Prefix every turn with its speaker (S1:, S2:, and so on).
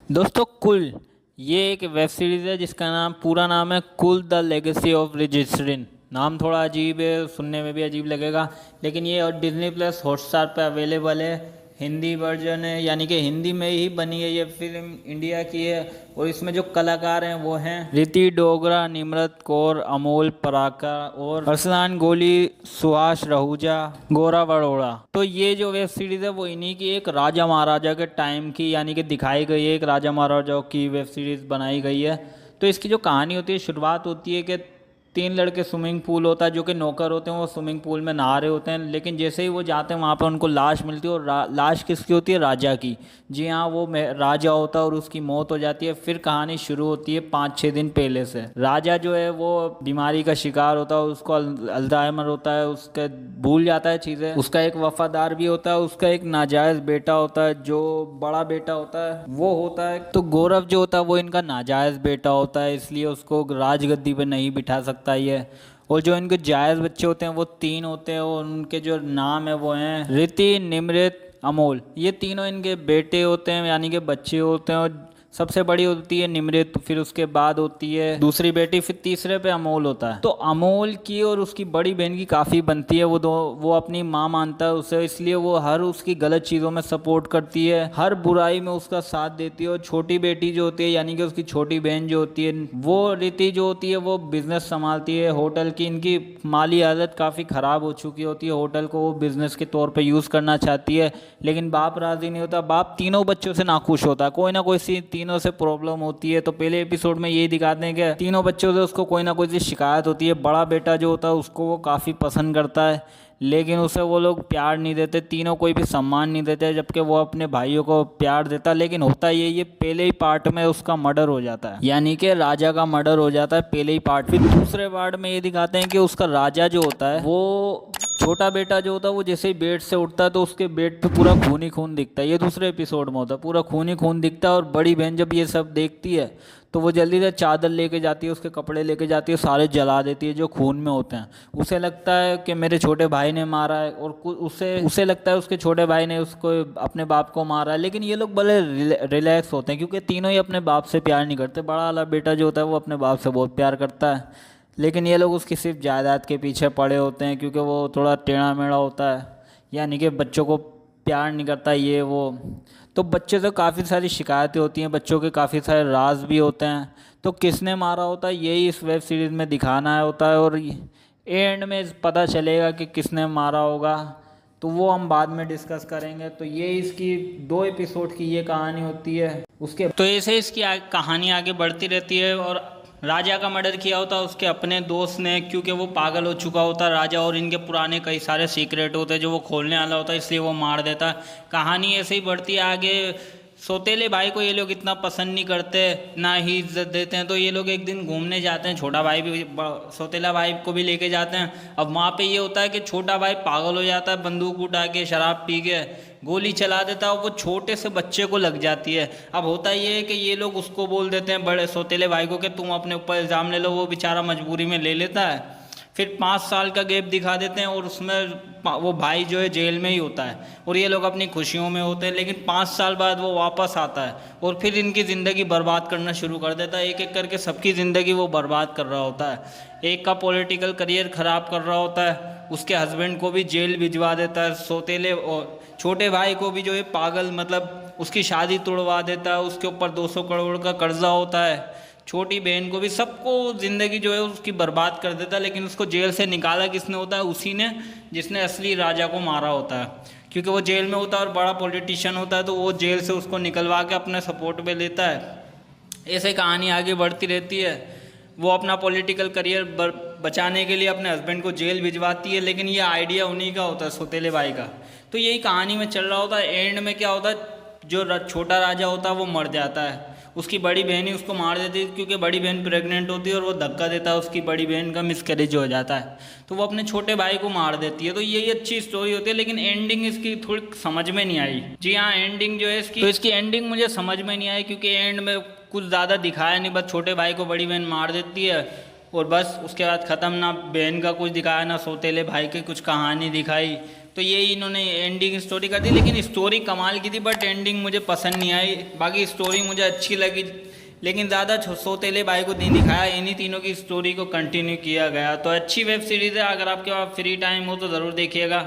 S1: दोस्तों कुल ये एक वेब सीरीज़ है जिसका पूरा नाम है कुल द लेगेसी ऑफ रजिस्ट्रिन। नाम थोड़ा अजीब है, सुनने में भी अजीब लगेगा, लेकिन ये और डिज्नी प्लस हॉटस्टार पे अवेलेबल है। हिंदी वर्जन है, यानी कि हिंदी में ही बनी है ये फिल्म, इंडिया की है। और इसमें जो कलाकार हैं वो हैं रिति डोगरा, निम्रत कौर, अमोल पराका और अरसलान गोली, सुहास रहूजा, गौरव अरोड़ा। तो ये जो वेब सीरीज़ है वो इन्हीं की एक राजा महाराजा के टाइम की यानी कि दिखाई गई है, एक राजा महाराजाओं की वेब सीरीज़ बनाई गई है। तो इसकी जो कहानी होती है, शुरुआत होती है कि तीन लड़के, स्विमिंग पूल होता है, जो कि नौकर होते हैं, वो स्विमिंग पूल में नहा रहे होते हैं। लेकिन जैसे ही वो जाते हैं वहाँ पर उनको लाश मिलती है, और लाश किसकी होती है? राजा की। जी हाँ, वो राजा होता है और उसकी मौत हो जाती है। फिर कहानी शुरू होती है 5-6 दिन पहले से। राजा जो है वो बीमारी का शिकार होता है, उसको अल्जाइमर होता है, उसके भूल जाता है चीज़ें। उसका एक वफादार भी होता है, उसका एक नाजायज़ बेटा होता है, जो बड़ा बेटा होता है वो होता है। तो गौरव जो होता है वो इनका नाजायज़ बेटा होता है, इसलिए उसको राजगद्दी पे नहीं बिठा सकता ये। और जो इनके जायज़ बच्चे होते हैं वो 3 होते हैं, और उनके जो नाम है वो हैं रिति, निम्रत, अमोल। ये तीनों इनके बेटे होते हैं, यानी कि बच्चे होते हैं। और सबसे बड़ी होती है निम्रत, फिर उसके बाद होती है दूसरी बेटी, फिर तीसरे पे अमोल होता है। तो अमोल की और उसकी बड़ी बहन की काफ़ी बनती है। वो अपनी माँ मानता है उसे, इसलिए वो हर उसकी गलत चीज़ों में सपोर्ट करती है, हर बुराई में उसका साथ देती है। और छोटी बेटी जो होती है, यानी कि उसकी छोटी बहन जो होती है, वो रीति जो होती है, वो बिजनेस संभालती है होटल की। इनकी माली हालत काफ़ी ख़राब हो चुकी होती है, होटल को वो बिजनेस के तौर पर यूज़ करना चाहती है, लेकिन बाप राज़ी नहीं होता। बाप तीनों बच्चों से नाखुश होता है, कोई ना कोई सी तीनों से प्रॉब्लम होती है। तो पहले एपिसोड में यही दिखाते हैं कि तीनों बच्चों से उसको कोई ना कोई सी शिकायत होती है। बड़ा बेटा जो होता है उसको वो काफ़ी पसंद करता है, लेकिन उसे वो लोग प्यार नहीं देते, तीनों कोई भी सम्मान नहीं देते, जबकि वो अपने भाइयों को प्यार देता। लेकिन होता ये पहले ही पार्ट में उसका मर्डर हो जाता है, यानी कि राजा का मर्डर हो जाता है पहले ही पार्ट। फिर दूसरे पार्ट में ये दिखाते हैं कि उसका राजा जो होता है, वो छोटा बेटा जो होता है, वो जैसे ही बेड से उठता है तो उसके बेड पे पूरा खून ही खून दिखता है। ये दूसरे एपिसोड में होता है, पूरा खून ही खून दिखता है। और बड़ी बहन जब ये सब देखती है तो वो जल्दी से चादर लेके जाती है, उसके कपड़े लेके जाती है, सारे जला देती है जो खून में होते हैं। उसे लगता है कि मेरे छोटे भाई ने मारा है, और उसे उसे लगता है उसके छोटे भाई ने उसको, अपने बाप को मारा है। लेकिन ये लोग बड़े रिलैक्स होते हैं, क्योंकि तीनों ही अपने बाप से प्यार नहीं करते। बड़ा वाला बेटा जो होता है वो अपने बाप से बहुत प्यार करता है, लेकिन ये लोग उसकी सिर्फ जायदाद के पीछे पड़े होते हैं, क्योंकि वो थोड़ा टेढ़ा मेढ़ा होता है, यानी कि बच्चों को प्यार नहीं करता ये वो। तो बच्चे से काफ़ी सारी शिकायतें होती हैं, बच्चों के काफ़ी सारे राज भी होते हैं। तो किसने मारा होता है यही इस वेब सीरीज़ में दिखाना है होता है, और एंड में पता चलेगा कि किसने मारा होगा, तो वो हम बाद में डिस्कस करेंगे। तो ये इसकी 2 एपिसोड की ये कहानी होती है। उसके तो ऐसे इसकी कहानी आगे बढ़ती रहती है। और राजा का मर्डर किया होता है उसके अपने दोस्त ने, क्योंकि वो पागल हो चुका होता है राजा, और इनके पुराने कई सारे सीक्रेट होते हैं जो वो खोलने वाला होता है, इसलिए वो मार देता है। कहानी ऐसे ही बढ़ती है आगे। सौतेले भाई को ये लोग इतना पसंद नहीं करते, ना ही इज्जत देते हैं। तो ये लोग एक दिन घूमने जाते हैं, छोटा भाई भी, सौतेला भाई को भी लेके जाते हैं। अब वहाँ पे ये होता है कि छोटा भाई पागल हो जाता है, बंदूक उठा के, शराब पी के गोली चला देता है, और वो छोटे से बच्चे को लग जाती है। अब होता ये है कि ये लोग उसको बोल देते हैं, बड़े सौतेले भाई को, कि तुम अपने ऊपर इल्ज़ाम ले लो। वो बेचारा मजबूरी में ले लेता है। फिर 5 साल का गैप दिखा देते हैं, और उसमें वो भाई जो है जेल में ही होता है, और ये लोग अपनी खुशियों में होते हैं। लेकिन 5 साल बाद वो वापस आता है, और फिर इनकी ज़िंदगी बर्बाद करना शुरू कर देता है। एक एक करके सबकी ज़िंदगी वो बर्बाद कर रहा होता है। एक का पॉलिटिकल करियर ख़राब कर रहा होता है, उसके हस्बैंड को भी जेल भिजवा देता है, सौतेले और छोटे भाई को भी जो है पागल, मतलब उसकी शादी तोड़वा देता है, उसके ऊपर 200 करोड़ का कर्जा होता है, छोटी बहन को भी, सबको ज़िंदगी जो है उसकी बर्बाद कर देता है। लेकिन उसको जेल से निकाला किसने होता है? उसी ने जिसने असली राजा को मारा होता है, क्योंकि वो जेल में होता है और बड़ा पॉलिटिशियन होता है, तो वो जेल से उसको निकलवा के अपने सपोर्ट में लेता है। ऐसे कहानी आगे बढ़ती रहती है। वो अपना पॉलिटिकल करियर बचाने के लिए अपने हस्बैंड को जेल भिजवाती है, लेकिन ये आइडिया उन्हीं का होता है, सौतेले भाई का। तो यही कहानी में चल रहा होता है। एंड में क्या होता है, जो छोटा राजा होता है वो मर जाता है, उसकी बड़ी बहन ही उसको मार देती है, क्योंकि बड़ी बहन प्रेग्नेंट होती है, और वो धक्का देता है, उसकी बड़ी बहन का मिसकैरेज हो जाता है, तो वो अपने छोटे भाई को मार देती है। तो यही अच्छी स्टोरी होती है, लेकिन एंडिंग इसकी थोड़ी समझ में नहीं आई। जी हाँ, एंडिंग जो है इसकी, तो इसकी एंडिंग मुझे समझ में नहीं आई, क्योंकि एंड में कुछ ज़्यादा दिखाया नहीं, बस छोटे भाई को बड़ी बहन मार देती है, और बस उसके बाद ख़त्म। ना बहन का कुछ दिखाया, ना सौतेले भाई की कुछ कहानी दिखाई, तो ये इन्होंने एंडिंग स्टोरी कर दी, लेकिन स्टोरी कमाल की थी बट एंडिंग मुझे पसंद नहीं आई। बाकी स्टोरी मुझे अच्छी लगी, लेकिन ज़्यादा सौतेले भाई को नहीं दिखाया, इन्हीं तीनों की स्टोरी को कंटिन्यू किया गया। तो अच्छी वेब सीरीज़ है, अगर आपके पास फ्री टाइम हो तो ज़रूर देखिएगा।